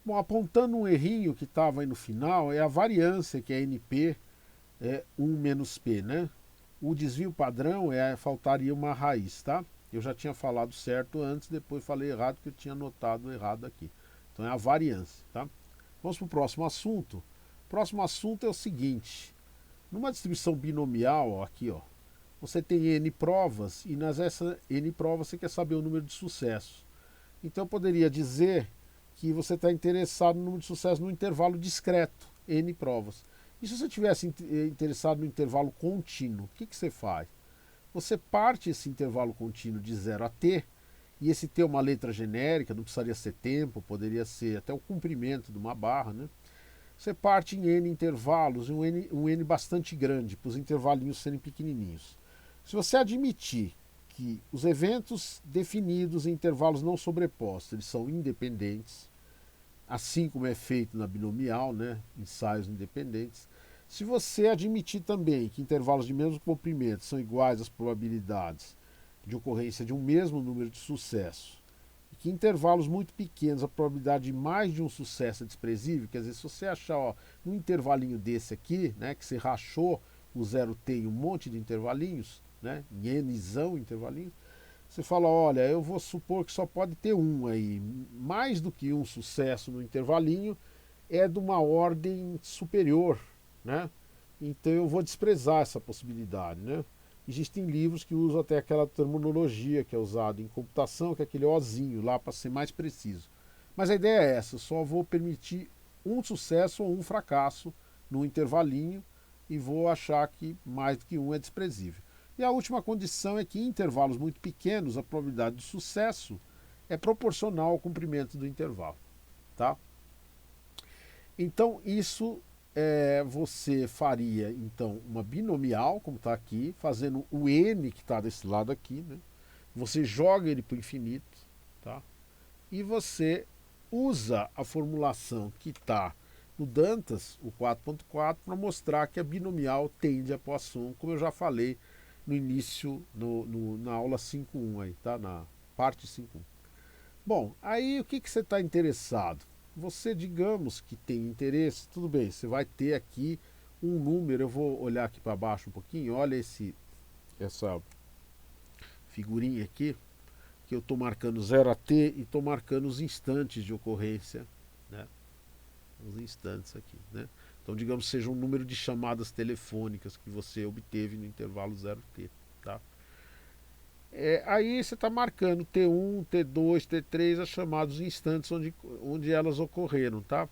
Bom, apontando um errinho que estava aí no final, é a variância, que é NP, 1 menos P, né? O desvio padrão faltaria uma raiz, tá? Eu já tinha falado certo antes, depois falei errado, porque eu tinha anotado errado aqui. Então é a variância, tá? Vamos para o próximo assunto. O próximo assunto é o seguinte. Numa distribuição binomial, ó, aqui, ó, você tem N provas e nas N provas você quer saber o número de sucessos. Então eu poderia dizer que você está interessado no número de sucessos no intervalo discreto, N provas. E se você tivesse interessado no intervalo contínuo, o que você faz? Você parte esse intervalo contínuo de 0 a t, e esse t é uma letra genérica, não precisaria ser tempo, poderia ser até o comprimento de uma barra, né? Você parte em n intervalos, um n bastante grande, para os intervalinhos serem pequenininhos. Se você admitir que os eventos definidos em intervalos não sobrepostos, eles são independentes, assim como é feito na binomial, né, ensaios independentes. Se você admitir também que intervalos de mesmo comprimento são iguais às probabilidades de ocorrência de um mesmo número de sucessos, e que em intervalos muito pequenos a probabilidade de mais de um sucesso é desprezível, quer dizer, se você achar, ó, num intervalinho desse aqui, né, que você rachou o 0t em um monte de intervalinhos, né, em nzão intervalinhos, você fala, olha, eu vou supor que só pode ter um aí, mais do que um sucesso no intervalinho, é de uma ordem superior, né? Então eu vou desprezar essa possibilidade, né? Existem livros que usam até aquela terminologia que é usada em computação, que é aquele ozinho lá para ser mais preciso. Mas a ideia é essa, eu só vou permitir um sucesso ou um fracasso no intervalinho e vou achar que mais do que um é desprezível. E a última condição é que em intervalos muito pequenos a probabilidade de sucesso é proporcional ao comprimento do intervalo, tá? Então isso você faria então uma binomial, como está aqui, fazendo o n que está desse lado aqui, né? Você joga ele para o infinito, tá? E você usa a formulação que está no Dantas, o 4.4, para mostrar que a binomial tende a Poisson, como eu já falei no início, na aula 5.1 aí, tá? Na parte 5.1. Bom, aí o que você está interessado? Você, digamos que tem interesse, tudo bem, você vai ter aqui um número, eu vou olhar aqui para baixo um pouquinho, olha essa figurinha aqui, que eu estou marcando 0 a t e estou marcando os instantes de ocorrência, né? Os instantes aqui, né? Então, digamos, seja um número de chamadas telefônicas que você obteve no intervalo 0t, tá? Aí você está marcando T1, T2, T3, as chamadas instantes onde elas ocorreram, tá?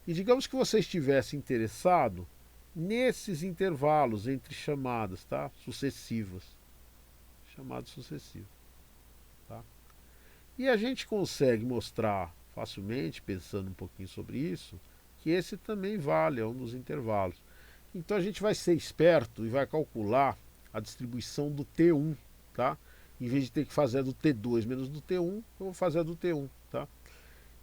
E digamos que você estivesse interessado nesses intervalos entre chamadas, tá? Sucessivas. Chamadas sucessivas, tá? E a gente consegue mostrar facilmente, pensando um pouquinho sobre isso, que esse também vale, é um dos intervalos. Então a gente vai ser esperto e vai calcular a distribuição do T1, tá? Em vez de ter que fazer a do T2 menos do T1, eu vou fazer a do T1, tá?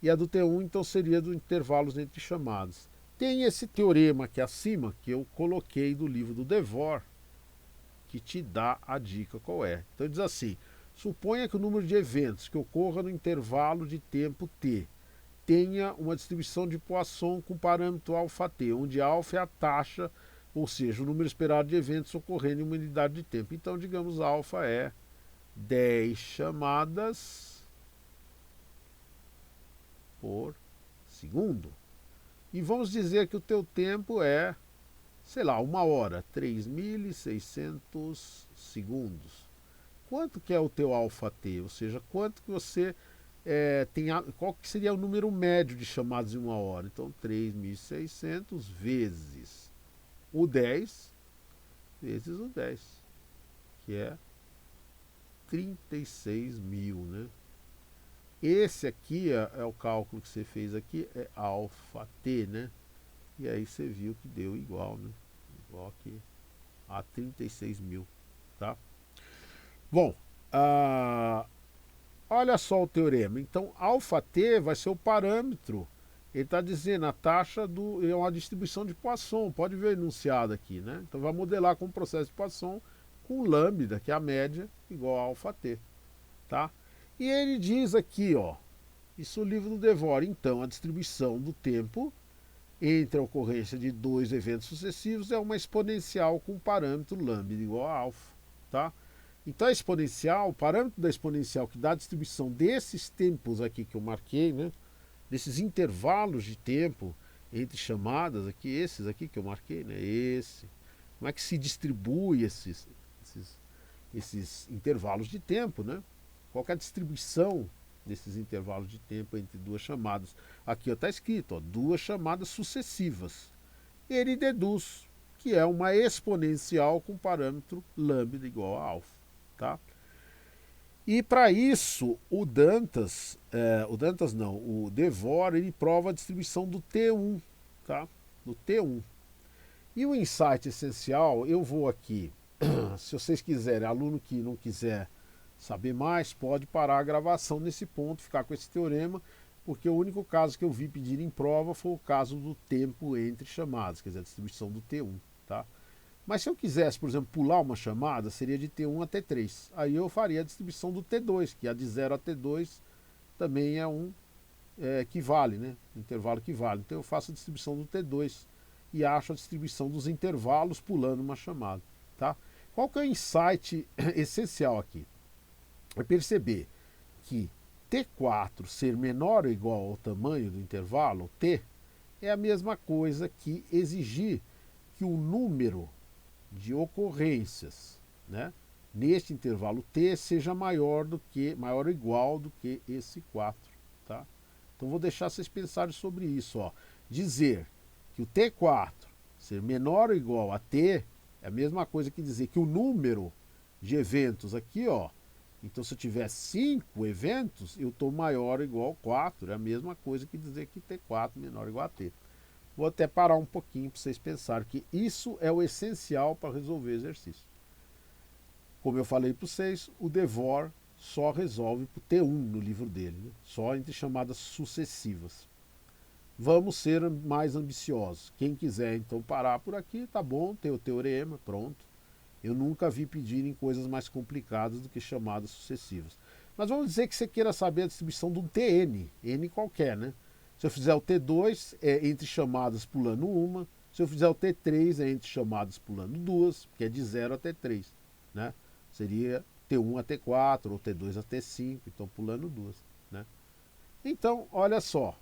E a do T1 então seria do intervalos entre chamadas. Tem esse teorema aqui acima que eu coloquei do livro do Devor, que te dá a dica qual é. Então diz assim: suponha que o número de eventos que ocorra no intervalo de tempo t tenha uma distribuição de Poisson com parâmetro αt, onde alfa é a taxa, ou seja, o número esperado de eventos ocorrendo em uma unidade de tempo. Então, digamos, alfa é 10 chamadas por segundo. E vamos dizer que o teu tempo é, sei lá, 1 hora, 3.600 segundos. Quanto que é o teu alfa-t? Ou seja, quanto que você qual que seria o número médio de chamadas em 1 hora? Então, 3.600 vezes o 10, vezes o 10, que é 36.000, né? Esse aqui é o cálculo que você fez aqui, é alfa-t, né? E aí você viu que deu igual, né? Igual aqui a 36.000, tá? Bom, olha só o teorema. Então, alfa-t vai ser o parâmetro. Ele está dizendo a taxa é uma distribuição de Poisson. Pode ver o enunciado aqui, né? Então, vai modelar com o processo de Poisson com lambda, que é a média, igual a alfa-t, tá? E ele diz aqui, ó, Isso o livro do Devore. Então, a distribuição do tempo entre a ocorrência de dois eventos sucessivos é uma exponencial com parâmetro lambda igual a alfa. Tá? Então, a exponencial, o parâmetro da exponencial que dá a distribuição desses tempos aqui que eu marquei, né, desses intervalos de tempo entre chamadas, aqui, esses aqui que eu marquei, né, esse. Como é que se distribui esses intervalos de tempo, né? Qual é a distribuição desses intervalos de tempo entre duas chamadas? Aqui está escrito, ó, duas chamadas sucessivas. Ele deduz que é uma exponencial com parâmetro lambda igual a alfa. Tá? E para isso, o Devore, ele prova a distribuição do T1, tá? Do T1. E o insight essencial, eu vou aqui, se vocês quiserem, aluno que não quiser saber mais, pode parar a gravação nesse ponto, ficar com esse teorema, porque o único caso que eu vi pedir em prova foi o caso do tempo entre chamadas, quer dizer, a distribuição do T1, tá? Mas se eu quisesse, por exemplo, pular uma chamada, seria de T1 a T3. Aí eu faria a distribuição do T2, que a de 0 a T2 também é um que vale, né? Intervalo que vale. Então eu faço a distribuição do T2 e acho a distribuição dos intervalos pulando uma chamada. Tá? Qual que é o insight essencial aqui? É perceber que T4 ser menor ou igual ao tamanho do intervalo, T, é a mesma coisa que exigir que o número de ocorrências, né, neste intervalo T seja maior ou igual do que esse 4. Tá? Então vou deixar vocês pensarem sobre isso. Ó. Dizer que o T4 ser menor ou igual a T é a mesma coisa que dizer que o número de eventos aqui, ó, então se eu tiver 5 eventos, eu estou maior ou igual a 4. É a mesma coisa que dizer que T4 menor ou igual a T. Vou até parar um pouquinho para vocês pensarem que isso é o essencial para resolver exercício. Como eu falei para vocês, o Devore só resolve para o T1 no livro dele, né? Só entre chamadas sucessivas. Vamos ser mais ambiciosos. Quem quiser então parar por aqui, tá bom, tem o teorema, pronto. Eu nunca vi pedirem coisas mais complicadas do que chamadas sucessivas. Mas vamos dizer que você queira saber a distribuição de um TN, N qualquer, né? Se eu fizer o T2, é entre chamadas pulando uma. Se eu fizer o T3, é entre chamadas pulando duas, porque é de 0 a T3. Né? Seria T1 a T4 ou T2 a T5, então pulando duas. Né? Então, olha só.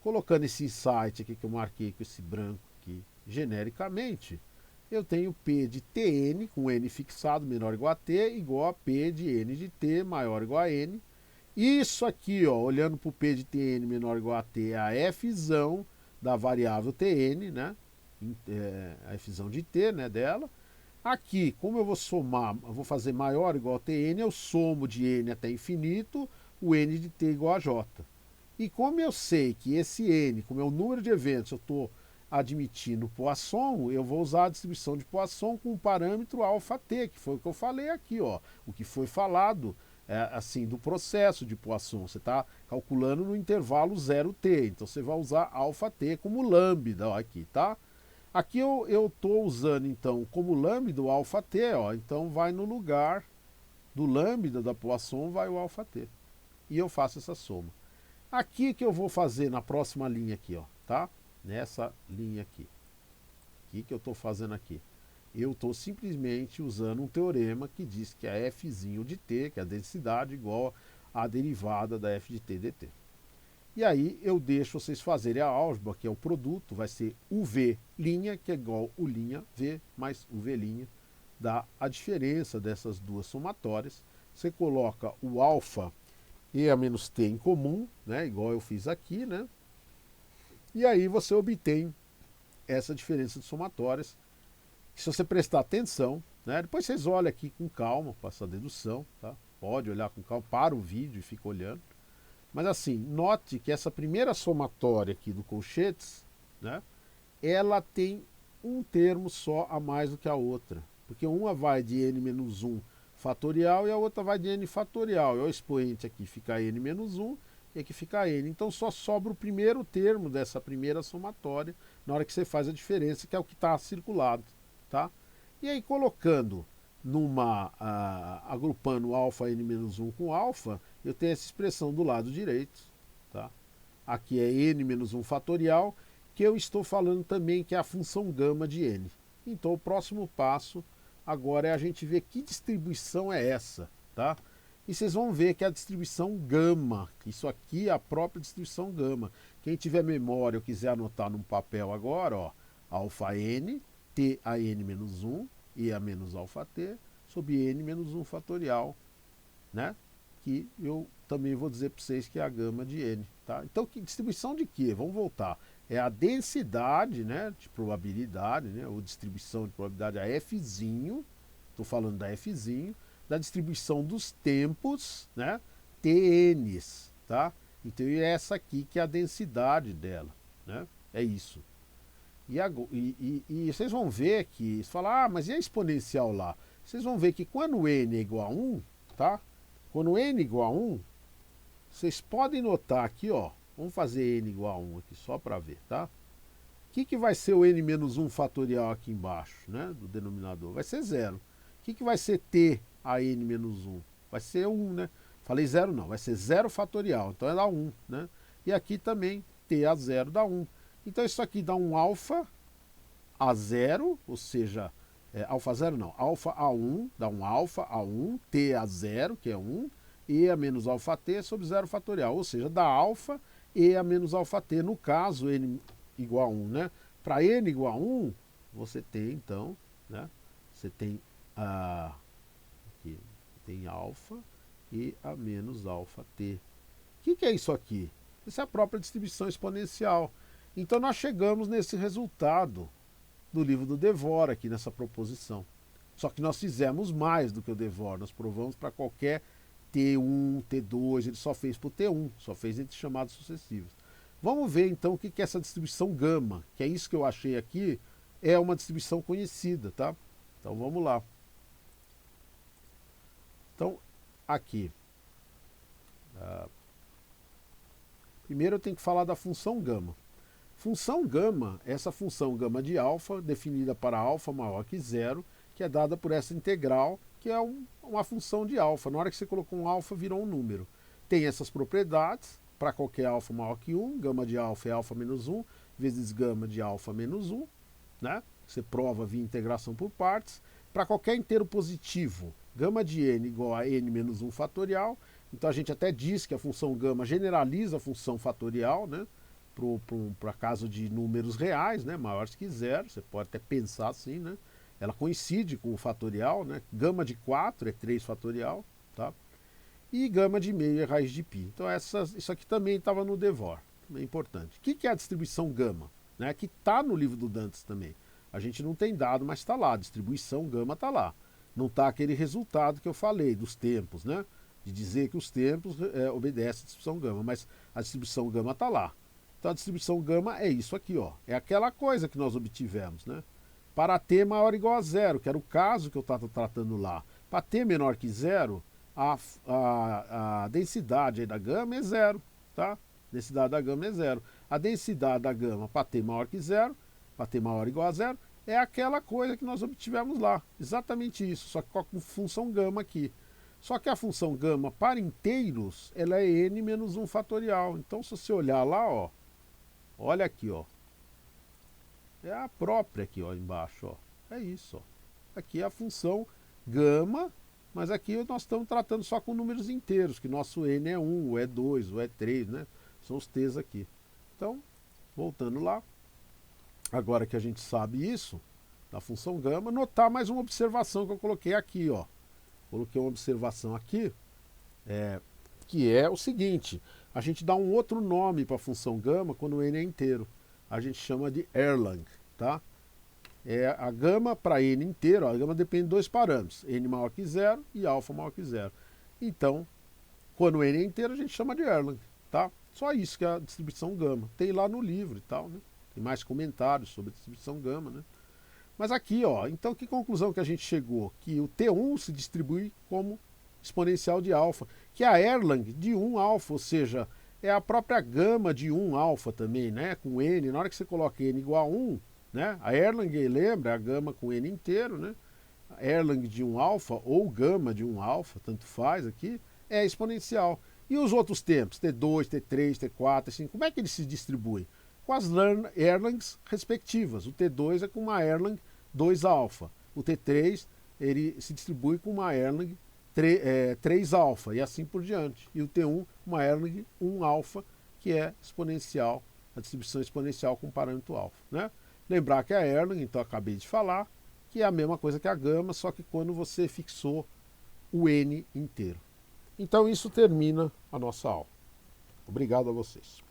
Colocando esse insight aqui que eu marquei com esse branco aqui, genericamente, eu tenho P de Tn, com N fixado menor ou igual a T, igual a P de N de T maior ou igual a N. Isso aqui, ó, olhando para o P de Tn menor ou igual a T, é a Fzão da variável Tn, né? A Fzão de T, né, dela. Aqui, como eu vou somar, eu vou fazer maior ou igual a Tn, eu somo de N até infinito, o N de T igual a J. E como eu sei que esse N, como é o número de eventos, eu estou admitindo Poisson, eu vou usar a distribuição de Poisson com o parâmetro αt, que foi o que eu falei aqui, ó, o que foi falado assim do processo de Poisson. Você está calculando no intervalo 0t, então você vai usar αt como lambda, ó, aqui, tá? Aqui eu estou usando então como lambda o αt, ó, então vai no lugar do lambda da Poisson, vai o αt. E eu faço essa soma. Aqui que eu vou fazer na próxima linha aqui, ó, tá? Nessa linha aqui. O que eu estou fazendo aqui? Eu estou simplesmente usando um teorema que diz que a Fzinho de t, que é a densidade, igual à derivada da f de t dt. E aí eu deixo vocês fazerem a álgebra, que é o produto, vai ser UV', que é igual U' V mais UV', dá a diferença dessas duas somatórias. Você coloca o alfa e a menos t em comum, né, igual eu fiz aqui, né? E aí você obtém essa diferença de somatórias. Se você prestar atenção, né, depois vocês olham aqui com calma, passa a dedução, tá? Pode olhar com calma, para o vídeo e fica olhando. Mas assim, note que essa primeira somatória aqui do Colchetes, né, ela tem um termo só a mais do que a outra. Porque uma vai de n-1 fatorial e a outra vai de n fatorial. E o expoente aqui fica n-1 e aqui fica n. Então só sobra o primeiro termo dessa primeira somatória na hora que você faz a diferença, que é o que está circulado. Tá? E aí colocando agrupando alfa n-1 com alfa, eu tenho essa expressão do lado direito, tá? Aqui é n menos 1 fatorial, que eu estou falando também que é a função gama de n. Então o próximo passo agora é a gente ver que distribuição é essa, tá? E vocês vão ver que é a distribuição gama, isso aqui é a própria distribuição gama. Quem tiver memória ou quiser anotar num papel agora, ó, alfa n, t a n menos 1, e a menos alfa t, sobre n menos 1 fatorial, né? Que eu também vou dizer para vocês que é a gama de n, tá? Então, que distribuição de quê? Vamos voltar. É a densidade, né, de probabilidade, né, ou distribuição de probabilidade, a Fzinho, estou falando da Fzinho, da distribuição dos tempos, né, TNs, tá? Então, é essa aqui que é a densidade dela, né? É isso. E vocês vão ver que, você fala, ah, mas e a exponencial lá? Vocês vão ver que quando n é igual a 1, tá? Quando n é igual a 1, vocês podem notar aqui, ó, vamos fazer n igual a 1 aqui só para ver, tá? O que vai ser o n menos 1 fatorial aqui embaixo, né, do denominador? Vai ser 0. O que vai ser t a n menos 1? Vai ser 1, né? Falei 0 não, vai ser 0 fatorial, então é dá 1, né? E aqui também t a 0 dá 1. Então isso aqui dá um alfa a 0, ou seja, alfa 0 não, alfa a 1, dá um alfa a 1, t a 0, que é 1, e a menos alfa t sobre 0 fatorial, ou seja, dá alfa e a menos alfa t, no caso n igual a 1, né? Para n igual a 1, você tem então, né? Você tem aqui, tem alfa e a menos alfa t. O que é isso aqui? Isso é a própria distribuição exponencial. Então nós chegamos nesse resultado do livro do Devor aqui nessa proposição. Só que nós fizemos mais do que o Devor, nós provamos para qualquer T1, T2, ele só fez para o T1, só fez entre chamadas sucessivas. Vamos ver então o que é essa distribuição gama, que é isso que eu achei aqui, é uma distribuição conhecida, tá? Então vamos lá. Então, aqui. Primeiro eu tenho que falar da função gama. Função gama, essa função gama de alfa, definida para alfa maior que zero, que é dada por essa integral, que é uma função de alfa. Na hora que você colocou um alfa, virou um número. Tem essas propriedades, para qualquer alfa maior que 1, gama de alfa é alfa menos 1, vezes gama de alfa menos 1, né? Você prova via integração por partes. Para qualquer inteiro positivo, gama de n igual a n menos 1 fatorial. Então a gente até diz que a função gama generaliza a função fatorial, né? Para caso de números reais, né, maiores que zero, você pode até pensar assim, né? Ela coincide com o fatorial, né? Gama de 4 é 3 fatorial, tá? E gama de meio é raiz de π. Então isso aqui também estava no Devor, é importante. O que é a distribuição gama? Né? Que está no livro do Dantas também. A gente não tem dado, mas está lá, a distribuição gama está lá. Não está aquele resultado que eu falei, dos tempos, né? De dizer que os tempos obedecem à distribuição gama, mas a distribuição gama está lá. Então a distribuição gama é isso aqui, ó. É aquela coisa que nós obtivemos, né? Para t maior ou igual a zero, que era o caso que eu estava tratando lá. Para t menor que zero, a densidade aí da gama é zero, tá? Densidade da gama é zero. A densidade da gama para t maior que zero, para t maior ou igual a zero, é aquela coisa que nós obtivemos lá. Exatamente isso, só que com a função gama aqui. Só que a função gama para inteiros, ela é n menos 1 fatorial. Então se você olhar lá, ó, olha aqui, ó. É a própria aqui, ó, embaixo, ó. É isso, ó. Aqui é a função gama, mas aqui nós estamos tratando só com números inteiros, que nosso n é 1, o é 2, o é 3, né? São os t's aqui. Então, voltando lá, agora que a gente sabe isso, da função gama, notar mais uma observação que eu coloquei aqui, ó. Coloquei uma observação aqui, que é o seguinte: a gente dá um outro nome para a função gama quando o n é inteiro. A gente chama de Erlang, tá? É a gama para n inteiro, ó, a gama depende de dois parâmetros, n maior que zero e alfa maior que zero. Então, quando o n é inteiro, a gente chama de Erlang, tá? Só isso que é a distribuição gama. Tem lá no livro e tal, né? Tem mais comentários sobre a distribuição gama, né? Mas aqui, ó, então que conclusão que a gente chegou? Que o T1 se distribui como exponencial de alfa, que é a Erlang de 1 alfa, ou seja, é a própria gama de 1 alfa também, né? Com n, na hora que você coloca n igual a 1, né? A Erlang, lembra, é a gama com n inteiro, né? A Erlang de 1 alfa ou gama de 1 alfa, tanto faz aqui, é exponencial. E os outros tempos, T2, T3, T4, T5, como é que eles se distribuem? Com as Erlangs respectivas. O T2 é com uma Erlang 2-alfa. O T3 ele se distribui com uma Erlang 3-alfa e assim por diante. E o T1, uma Erlang 1-alfa, que é exponencial, a distribuição exponencial com parâmetro alfa. Né? Lembrar que a Erlang, então acabei de falar, que é a mesma coisa que a gama, só que quando você fixou o N inteiro. Então isso termina a nossa aula. Obrigado a vocês.